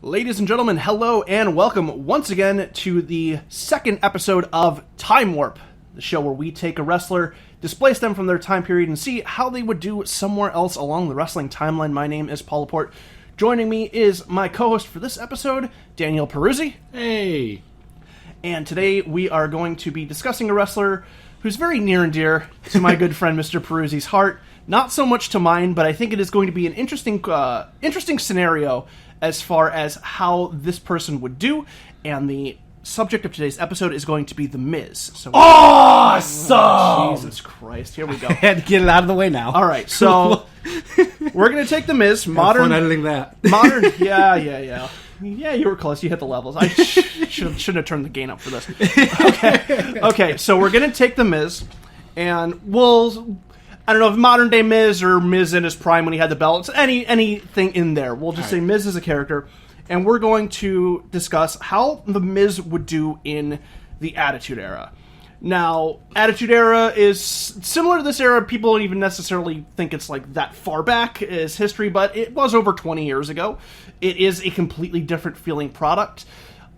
Ladies and gentlemen, hello and welcome once again to the second episode of Time Warp, the show where we take a wrestler, displace them from their time period, and see how they would do somewhere else along the wrestling timeline. My name is Paul Laporte. Joining me is my co-host for this episode, Daniel Peruzzi. Hey! And today we are going to be discussing a wrestler who's very near and dear to my good friend Mr. Peruzzi's heart. Not so much to mine, but I think it is going to be an interesting scenario as far as how this person would do, and the subject of today's episode is going to be The Miz. So, Awesome! Jesus Christ, here we go. I had to get it out of the way now. All right, so we're going to take The Miz, Fun editing that. Yeah, you were close. You hit the levels. I shouldn't have turned the gain up for this. Okay, so we're going to take The Miz, and I don't know if modern day Miz or Miz in his prime when he had the belts, anything in there. We'll just say Miz as a character, and we're going to discuss how the Miz would do in the Attitude Era. Now, Attitude Era is similar to this era. People don't even necessarily think it's like that far back as history, but it was over 20 years ago. It is a completely different feeling product.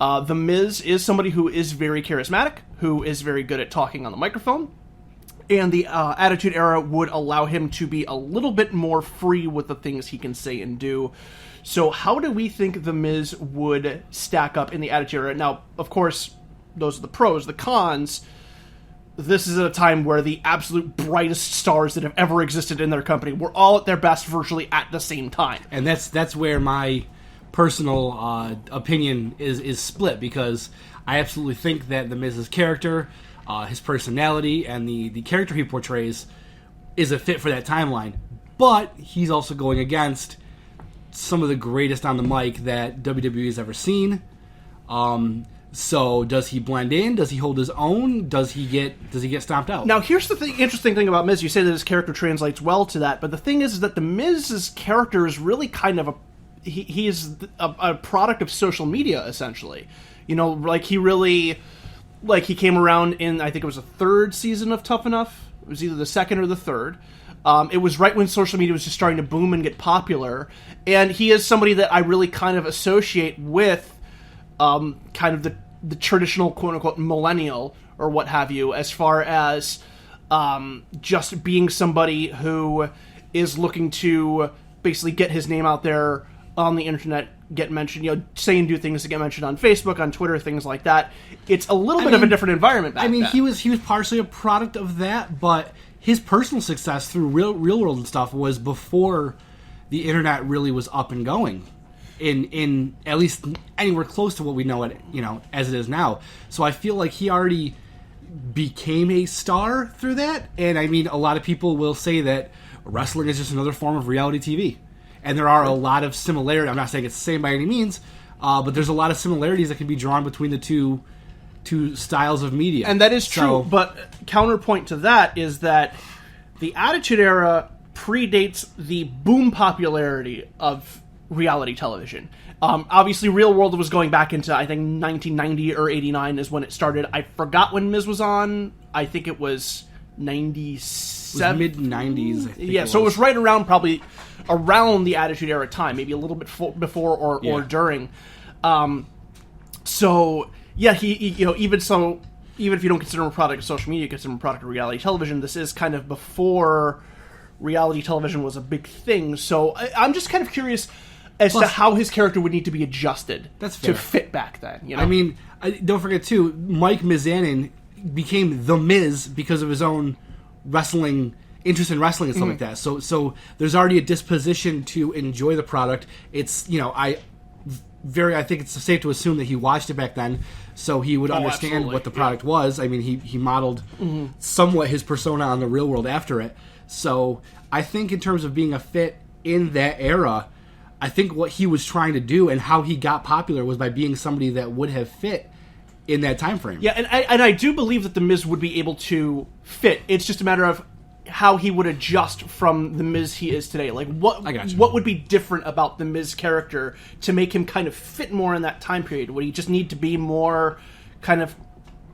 The Miz is somebody who is very charismatic, who is very good at talking on the microphone. And the Attitude Era would allow him to be a little bit more free with the things he can say and do. So how do we think The Miz would stack up in the Attitude Era? Now, of course, those are the pros. The cons, this is at a time where the absolute brightest stars that have ever existed in their company were all at their best virtually at the same time. And that's where my personal opinion is split, because I absolutely think that The Miz's character, his personality, and the character he portrays is a fit for that timeline. But he's also going against some of the greatest on the mic that WWE has ever seen. So does he blend in? Does he hold his own? Does he get stomped out? Now, here's the interesting thing about Miz. You say that his character translates well to that, but the thing is that the Miz's character is really kind of he is a product of social media, essentially. You know, like he came around in, I think it was the third season of Tough Enough. It was either the second or the third. It was right when social media was just starting to boom and get popular. And he is somebody that I really kind of associate with kind of the traditional quote-unquote millennial or what have you, as far as just being somebody who is looking to basically get his name out there on the internet, get mentioned, say and do things that get mentioned on Facebook, on Twitter, things like that. It's a little bit of a different environment back then. He was partially a product of that, but his personal success through real world and stuff was before the internet really was up and going, in at least anywhere close to what we know it, as it is now. So I feel like he already became a star through that, and I mean, a lot of people will say that wrestling is just another form of reality TV. And there are a lot of similarities. I'm not saying it's the same by any means, but there's a lot of similarities that can be drawn between the two styles of media. And that is true, but counterpoint to that is that the Attitude Era predates the boom popularity of reality television. Obviously, Real World was going back into, I think, 1990 or 89 is when it started. I forgot when Miz was on. I think it was 97. Mid-90s, I think. Yeah, so it was right around around the Attitude Era time, maybe a little bit before or during. So yeah, even if you don't consider him a product of social media, you consider him a product of reality television. This is kind of before reality television was a big thing. So I'm just kind of curious as to how his character would need to be adjusted to fit back then. I mean, don't forget too, Mike Mizanin became The Miz because of his own interest in wrestling and stuff like that. So there's already a disposition to enjoy the product. It's, I think it's safe to assume that he watched it back then, so he would understand what the product was. I mean, he modeled somewhat his persona on the Real World after it. So I think in terms of being a fit in that era, I think what he was trying to do and how he got popular was by being somebody that would have fit in that time frame. Yeah, and I do believe that The Miz would be able to fit. It's just a matter of how he would adjust from the Miz he is today. Like, what would be different about the Miz character to make him kind of fit more in that time period? Would he just need to be more kind of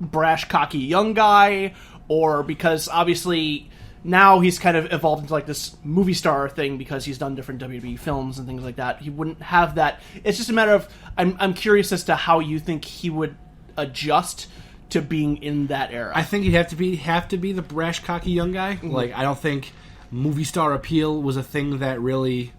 brash, cocky young guy? Or because obviously now he's kind of evolved into like this movie star thing because he's done different WWE films and things like that. He wouldn't have that. It's just a matter of I'm curious as to how you think he would adjust to being in that era. I think you'd have to be the brash, cocky young guy. Mm-hmm. Like, I don't think movie star appeal was a thing that really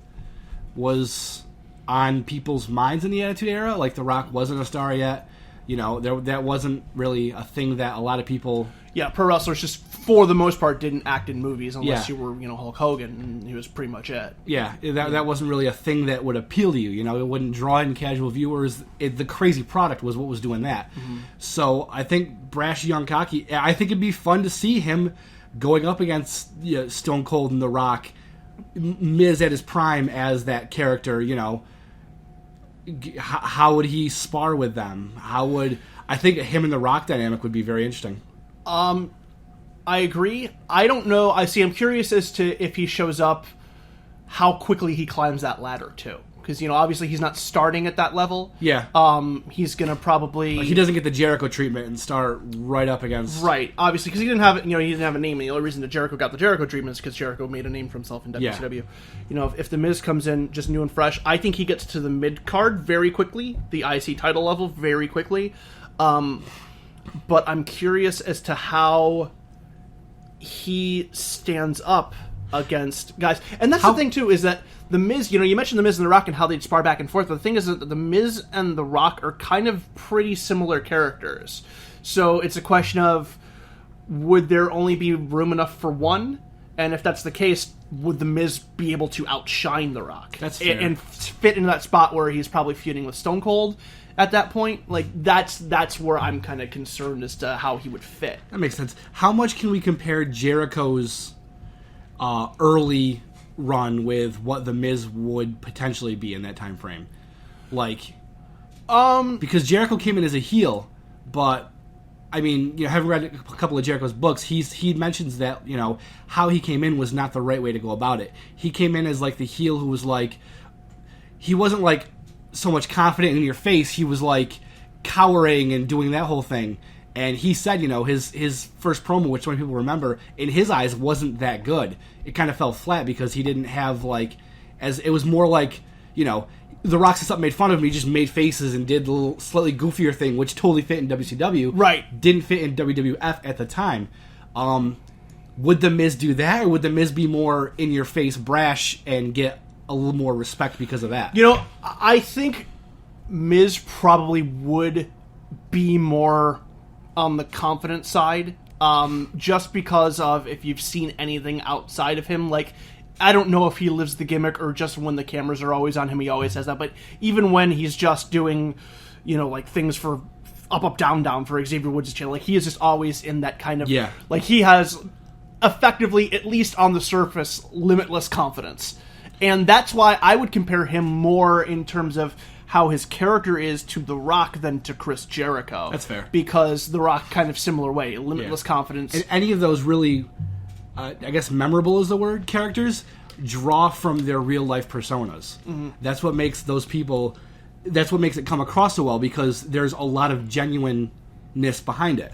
was on people's minds in the Attitude Era. Like, The Rock wasn't a star yet. You know, that wasn't really a thing that a lot of people... Yeah, pro wrestlers just, for the most part, didn't act in movies unless you were, Hulk Hogan, and he was pretty much it. Yeah, that wasn't really a thing that would appeal to you. You know, it wouldn't draw in casual viewers. The crazy product was what was doing that. Mm-hmm. So I think brash, young, cocky, I think it'd be fun to see him going up against Stone Cold and The Rock, Miz at his prime as that character, How would he spar with them? I think him and The Rock dynamic would be very interesting. I agree. I don't know. I'm curious as to if he shows up, how quickly he climbs that ladder too. Because obviously he's not starting at that level. Yeah. He's gonna probably he doesn't get the Jericho treatment and start right up against obviously because he didn't have he didn't have a name. And the only reason that Jericho got the Jericho treatment is because Jericho made a name for himself in WCW. Yeah. If the Miz comes in just new and fresh, I think he gets to the mid card very quickly, the IC title level very quickly. But I'm curious as to how he stands up against guys. And that's the thing, too, is that The Miz, you mentioned The Miz and The Rock and how they'd spar back and forth. But the thing is that The Miz and The Rock are kind of pretty similar characters. So it's a question of, would there only be room enough for one? And if that's the case, would The Miz be able to outshine The Rock? That's fair. And fit into that spot where he's probably feuding with Stone Cold at that point? Like, that's where I'm kind of concerned as to how he would fit. That makes sense. How much can we compare Jericho's early run with what The Miz would potentially be in that time frame? Like, because Jericho came in as a heel, but I mean, having read a couple of Jericho's books, he mentions that how he came in was not the right way to go about it. He came in as like the heel who was like, he wasn't like so much confident in your face. He was like cowering and doing that whole thing. And he said, his first promo, which many people remember, in his eyes wasn't that good. It kind of fell flat because he didn't have it was more like, The Rock said something made fun of him. He just made faces and did the little slightly goofier thing, which totally fit in WCW. Right. Didn't fit in WWF at the time. Would The Miz do that, or would The Miz be more in your face, brash, and get a little more respect because of that? I think Miz probably would be more on the confident side, just because of if you've seen anything outside of him. Like, I don't know if he lives the gimmick or just when the cameras are always on him, he always says that. But even when he's just doing, like things for up, down for Xavier Woods' channel, like he is just always in that kind of, like he has effectively, at least on the surface, limitless confidence. And that's why I would compare him more in terms of how his character is to The Rock than to Chris Jericho. That's fair. Because The Rock, kind of similar way, limitless confidence. And any of those really, I guess memorable is the word, characters, draw from their real-life personas. Mm-hmm. That's what makes those people, that's what makes it come across so well, because there's a lot of genuineness behind it.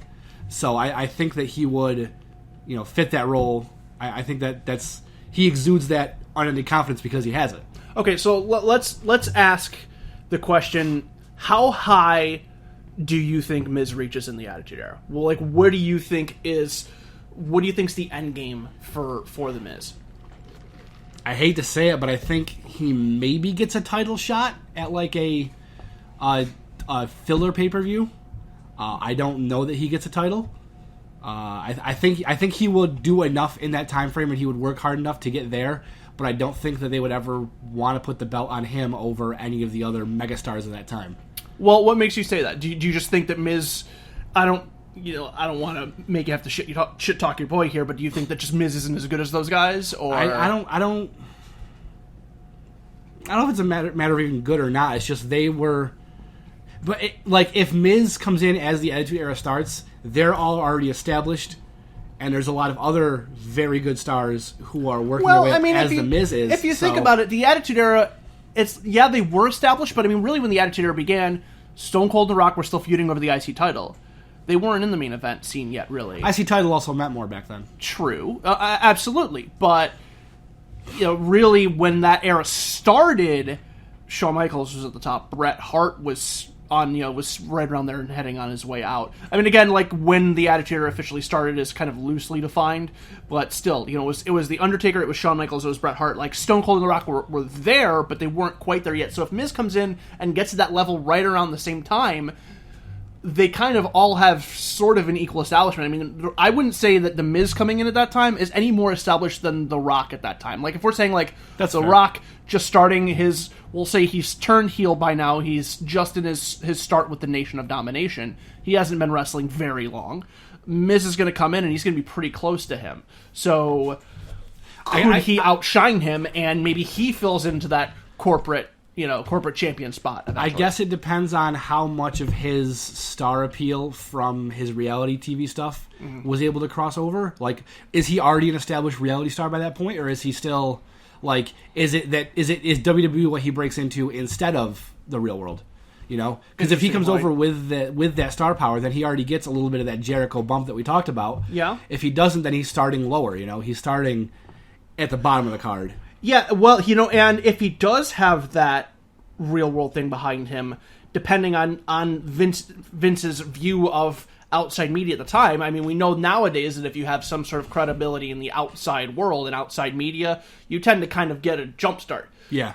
So I think that he would, fit that role. I think that's, he exudes that unending confidence because he has it. Okay, so let's ask the question: how high do you think Miz reaches in the Attitude Era? Well, like, what do you think is the end game for the Miz? I hate to say it, but I think he maybe gets a title shot at like a filler pay-per-view. I don't know that he gets a title. I think he would do enough in that time frame, and he would work hard enough to get there. But I don't think that they would ever want to put the belt on him over any of the other megastars of that time. Well, what makes you say that? Do you just think that Miz? I don't want to make you have to shit talk your boy here, but do you think that just Miz isn't as good as those guys? Or I don't know if it's a matter of even good or not. It's just they were. But if Miz comes in as the Attitude Era starts, they're all already established. And there's a lot of other very good stars who are working their way up as The Miz is. If you think about it, the Attitude Era, they were established, but I mean, really when the Attitude Era began, Stone Cold and The Rock were still feuding over the IC title. They weren't in the main event scene yet, really. IC title also meant more back then. True, absolutely, but really, when that era started, Shawn Michaels was at the top. Bret Hart was was right around there and heading on his way out. I mean, again, like when the Attitude Era officially started is kind of loosely defined, but still, it was the Undertaker, it was Shawn Michaels, it was Bret Hart. Like Stone Cold and The Rock were there, but they weren't quite there yet. So if Miz comes in and gets to that level right around the same time, they kind of all have sort of an equal establishment. I mean, I wouldn't say that The Miz coming in at that time is any more established than The Rock at that time. Like, if we're saying, like, that's The fair. Rock just starting his... We'll say he's turned heel by now. He's just in his start with the Nation of Domination. He hasn't been wrestling very long. Miz is going to come in, and he's going to be pretty close to him. So, could he outshine him, and maybe he fills into that corporate champion spot eventually. I guess it depends on how much of his star appeal from his reality TV stuff was able to cross over. Like, is he already an established reality star by that point, or is he still like? Is WWE what he breaks into instead of the real world? Because if he comes over with that star power, then he already gets a little bit of that Jericho bump that we talked about. Yeah. If he doesn't, then he's starting lower. He's starting at the bottom of the card. Yeah, well, and if he does have that real world thing behind him, depending on Vince's view of outside media at the time, I mean, we know nowadays that if you have some sort of credibility in the outside world and outside media, you tend to kind of get a jump start. Yeah.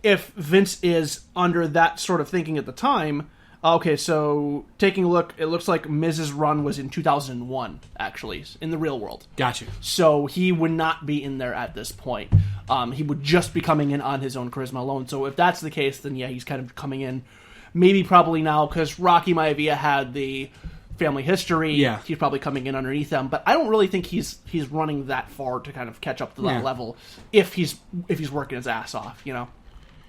If Vince is under that sort of thinking at the time, okay, so taking a look, it looks like Miz's run was in 2001, actually, in the real world. Gotcha. So he would not be in there at this point. He would just be coming in on his own charisma alone. So if that's the case, then yeah, he's kind of coming in, maybe probably now, because Rocky Maivia had the family history. Yeah. He's probably coming in underneath them. But I don't really think he's running that far to kind of catch up to that level if he's working his ass off,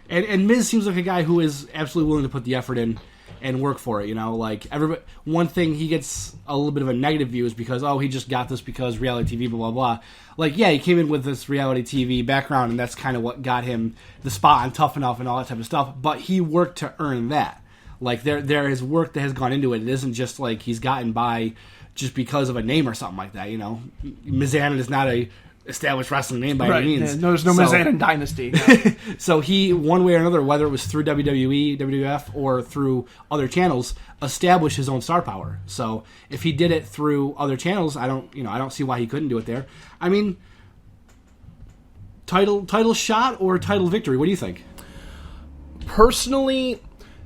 And Miz seems like a guy who is absolutely willing to put the effort in and work for it, like everybody. One thing he gets a little bit of a negative view is because he just got this because reality TV, blah blah blah. Like, yeah, he came in with this reality TV background, and that's kind of what got him the spot on Tough Enough and all that type of stuff. But he worked to earn that. Like, there is work that has gone into it. It isn't just like he's gotten by just because of a name or something like that. Mizanin is not a established wrestling name by any means. Yeah, there's no Mizanin dynasty. No. So he, one way or another, whether it was through WWE, WWF, or through other channels, established his own star power. So if he did it through other channels, I don't see why he couldn't do it there. I mean, title shot or title victory? What do you think? Personally,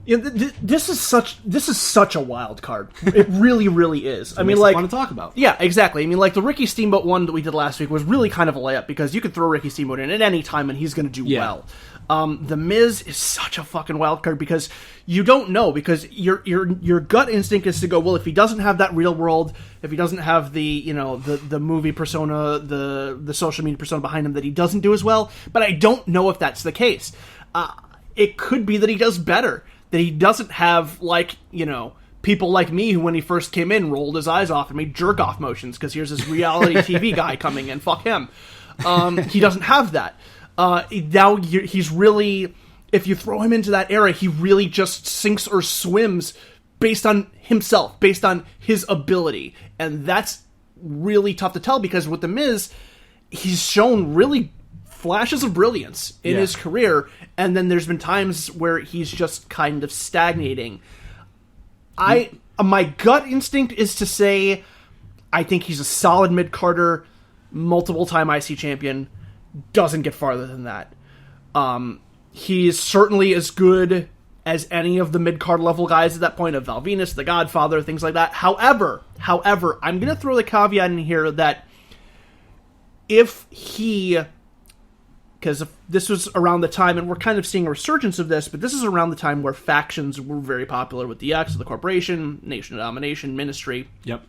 this is such a wild card. It really, really is. I mean, like, fun to talk about. Yeah, exactly. I mean, like the Ricky Steamboat one that we did last week was really kind of a layup because you could throw Ricky Steamboat in at any time and he's going to do well. The Miz is such a fucking wild card because you don't know, because your gut instinct is to go, well, if he doesn't have that real world, if he doesn't have the the movie persona, the social media persona behind him, that he doesn't do as well. But I don't know if that's the case. It could be that he does better. That he doesn't have, like, people like me who, when he first came in, rolled his eyes off and made jerk-off motions because here's this reality TV guy coming in. Fuck him. He doesn't have that. Now he's really... If you throw him into that era, he really just sinks or swims based on himself, based on his ability. And that's really tough to tell because with The Miz, he's shown really flashes of brilliance in his career, and then there's been times where he's just kind of stagnating. My gut instinct is to say I think he's a solid mid-carder, multiple-time IC champion, doesn't get farther than that. He's certainly as good as any of the mid-card level guys at that point, of Val Venis, The Godfather, things like that. However, I'm going to throw the caveat in here that if he... Because this was around the time, and we're kind of seeing a resurgence of this, but this is around the time where factions were very popular with the X, the Corporation, Nation of Domination, Ministry. Yep.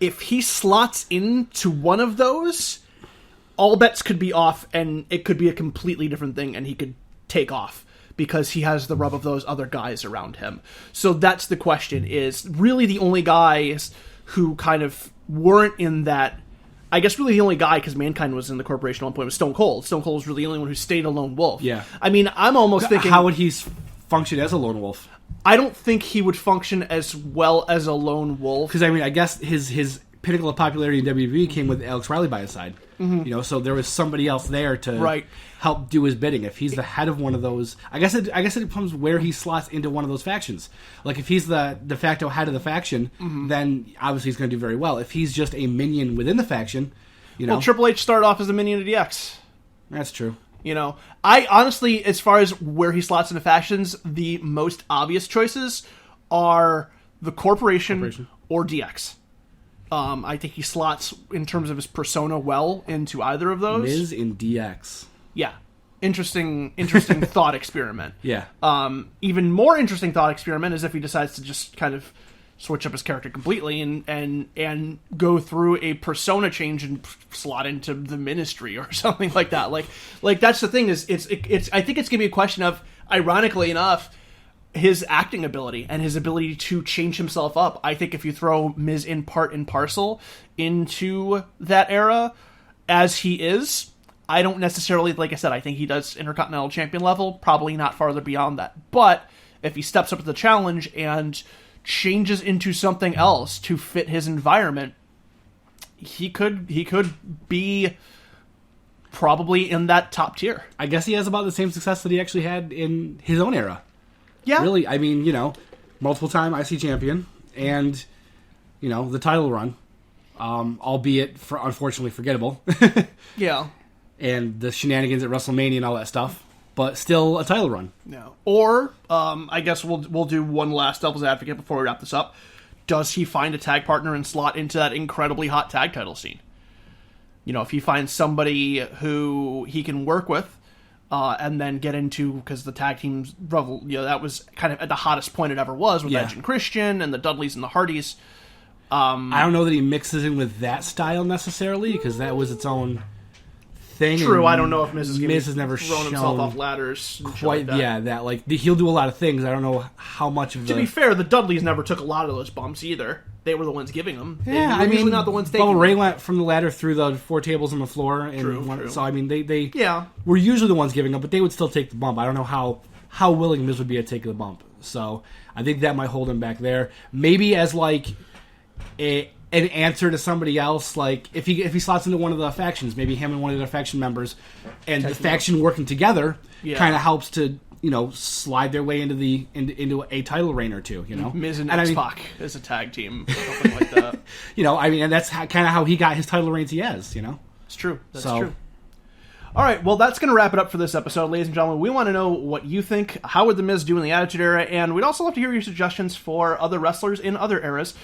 If he slots into one of those, all bets could be off, and it could be a completely different thing, and he could take off because he has the rub of those other guys around him. So that's the question, is really the only guys who kind of weren't in that... I guess really the only guy, because Mankind was in the Corporation at one point, was Stone Cold. Stone Cold was really the only one who stayed a lone wolf. Yeah. I mean, I'm almost thinking... How would he function as a lone wolf? I don't think he would function as well as a lone wolf. Because, I mean, I guess his pinnacle of popularity in WWE came with Alex Riley by his side. You know, so there was somebody else there to help do his bidding. If he's the head of one of those, I guess it depends where he slots into one of those factions. Like, if he's the de facto head of the faction, then obviously he's going to do very well. If he's just a minion within the faction, you know. Well, Triple H started off as a minion of DX. That's true. You know, I honestly, as far as where he slots into factions, the most obvious choices are the Corporation. Or DX. I think he slots, in terms of his persona, well into either of those. Miz in DX. Yeah. Interesting thought experiment. Yeah. Even more interesting thought experiment is if he decides to just kind of switch up his character completely and go through a persona change and slot into the Ministry or something like that. Like that's the thing is it's I think it's gonna be a question of, ironically enough, his acting ability and his ability to change himself up. I think if you throw Miz in part and parcel into that era as he is, I don't necessarily, like I said, I think he does Intercontinental Champion level, probably not farther beyond that. But if he steps up to the challenge and changes into something else to fit his environment, he could be probably in that top tier. I guess he has about the same success that he actually had in his own era. Yeah. Really, I mean, you know, multiple time IC champion and, you know, the title run, albeit unfortunately forgettable. Yeah. And the shenanigans at WrestleMania and all that stuff, but still a title run. No. Or, I guess we'll do one last devil's advocate before we wrap this up. Does he find a tag partner and slot into that incredibly hot tag title scene? You know, if he finds somebody who he can work with, and then get into, because the tag teams, you know, that was kind of at the hottest point it ever was with Edge and Christian and the Dudleys and the Hardys. I don't know that he mixes in with that style necessarily, because that was its own thing. True, I don't know if Miz has never thrown himself off ladders. Quite, like he'll do a lot of things. I don't know how much of To be fair, the Dudleys never took a lot of those bumps either. They were the ones giving them. Yeah, I mean, not the ones taking Bubba Ray them. went from the ladder through the 4 tables on the floor, and True. So I mean, they yeah, were usually the ones giving them, but they would still take the bump. I don't know how willing Miz would be to take the bump. So I think that might hold him back there. Maybe as like an answer to somebody else, like if he slots into one of the factions, maybe him and one of the faction members, and the faction working together kind of helps to, you know, slide their way into a title reign or two, you know. Miz and X-Pac as a tag team, something like that. You know, I mean, and that's kind of how he got his title reigns he has, you know. It's true. That's true. All right, well, that's going to wrap it up for this episode, ladies and gentlemen. We want to know what you think. How would The Miz do in the Attitude Era? And we'd also love to hear your suggestions for other wrestlers in other eras.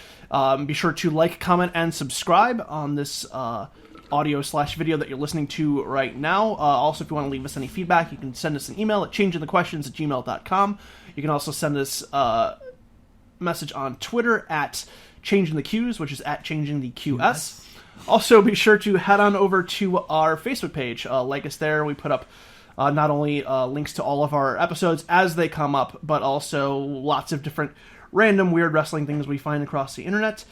Be sure to like, comment, and subscribe on this audio/video that you're listening to right now. Also, if you want to leave us any feedback, you can send us an email at changingthequestions@gmail.com. You can also send us a message on Twitter at changingtheqs, which is at changingtheqs. Also, be sure to head on over to our Facebook page. Like us there. We put up not only links to all of our episodes as they come up, but also lots of different random weird wrestling things we find across the internet.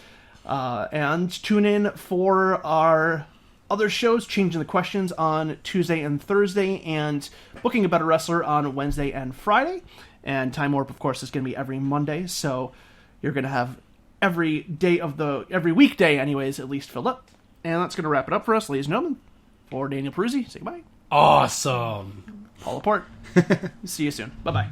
And tune in for our other shows, Changing the Questions on Tuesday and Thursday, and Booking a Better Wrestler on Wednesday and Friday. And Time Warp, of course, is going to be every Monday, so you're going to have every weekday anyways, at least filled up. And that's going to wrap it up for us, ladies and gentlemen. For Daniel Peruzzi, say goodbye. Awesome. Paul Laporte. See you soon. Bye-bye.